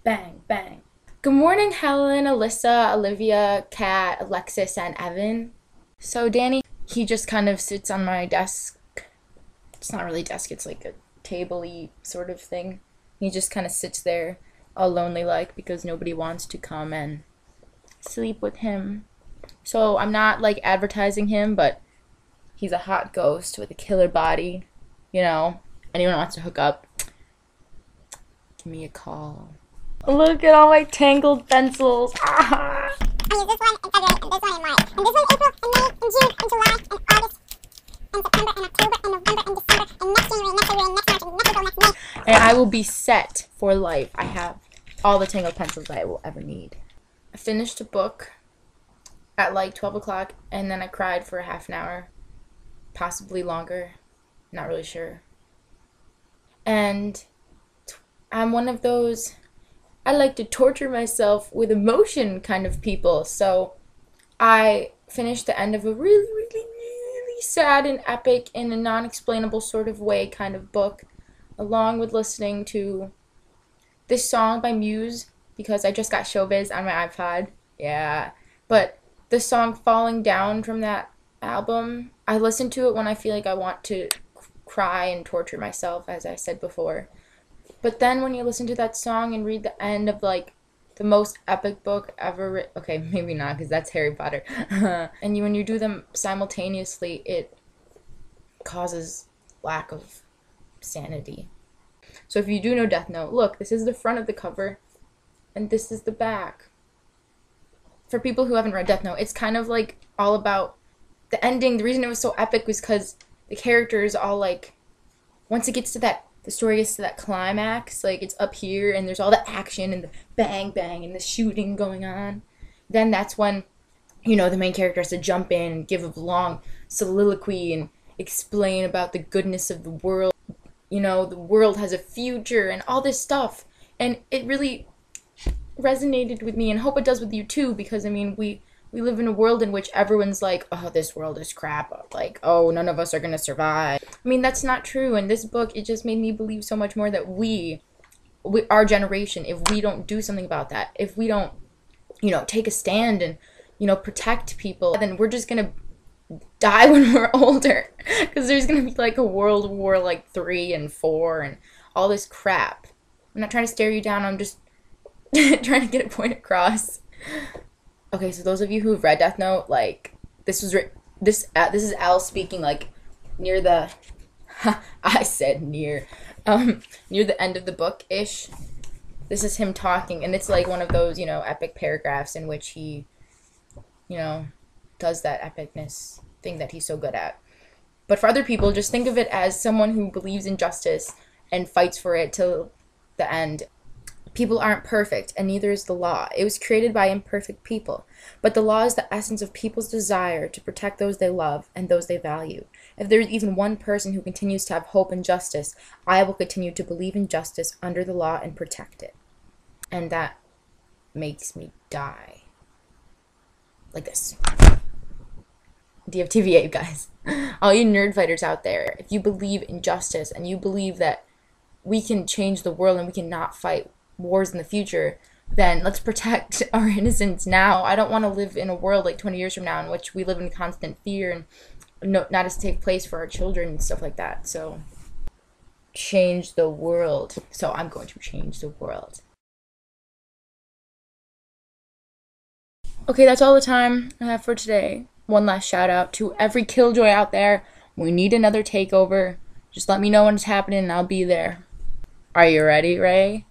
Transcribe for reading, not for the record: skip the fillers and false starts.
Bang, bang. Good morning, Helen, Alyssa, Olivia, Kat, Alexis, and Evan. So Danny, he just kind of sits on my desk. It's not really a desk, it's like a table-y sort of thing. He just kind of sits there all lonely like because nobody wants to come and sleep with him. So I'm not like advertising him, but he's a hot ghost with a killer body. You know, anyone wants to hook up, give me a call. Look at all my Tangled pencils. Ah! I use this one in February, and this one in March, and this one in April, and May, and June, and July, and August, and September, and October, and November, and December, and next January, and next February, and next March, and next April, next May. And I will be set for life. I have all the Tangled pencils that I will ever need. I finished a book at like 12 o'clock, and then I cried for a half an hour, possibly longer, not really sure. And I'm one of those, I like to torture myself with emotion kind of people. So I finished the end of a really, really, really sad and epic in a non-explainable sort of way kind of book, along with listening to this song by Muse, because I just got Showbiz on my iPod. Yeah. But the song Falling Down from that album, I listen to it when I feel like I want to cry and torture myself, as I said before. But then when you listen to that song and read the end of like the most epic book ever written, okay, maybe not because that's Harry Potter. And when you do them simultaneously, it causes lack of sanity. So if you do know Death Note, look, this is the front of the cover and this is the back. For people who haven't read Death Note, it's kind of like all about the ending. The reason it was so epic was because the characters all like, once it gets to that, the story gets to that climax, like it's up here and there's all the action and the bang bang and the shooting going on. Then that's when, you know, the main character has to jump in and give a long soliloquy and explain about the goodness of the world. You know, the world has a future and all this stuff. And it really resonated with me, and hope it does with you too, because I mean, we live in a world in which everyone's like, oh, this world is crap. Like, oh, none of us are going to survive. I mean, that's not true. In this book, it just made me believe so much more that we, our generation, if we don't do something about that, if we don't, you know, take a stand and, you know, protect people, then we're just going to die when we're older. Because there's going to be like a World War like 3 and 4 and all this crap. I'm not trying to stare you down. I'm just trying to get a point across. Okay, so those of you who've read Death Note, like, this is Al speaking, like, near the, I said near the end of the book-ish. This is him talking, and it's like one of those, you know, epic paragraphs in which he, you know, does that epicness thing that he's so good at. But for other people, just think of it as someone who believes in justice and fights for it till the end. People aren't perfect, and neither is the law. It was created by imperfect people. But the law is the essence of people's desire to protect those they love and those they value. If there is even one person who continues to have hope in justice, I will continue to believe in justice under the law and protect it. And that makes me die. Like this. DFTVA, guys. All you nerd fighters out there, if you believe in justice and you believe that we can change the world and we can not fight wars in the future, then let's protect our innocence now. I don't want to live in a world like 20 years from now in which we live in constant fear and not a safe place for our children and stuff like that. So change the world. So I'm going to change the world. Okay, that's all the time I have for today. One last shout out to every killjoy out there. We need another takeover. Just let me know when it's happening and I'll be there. Are you ready, Ray?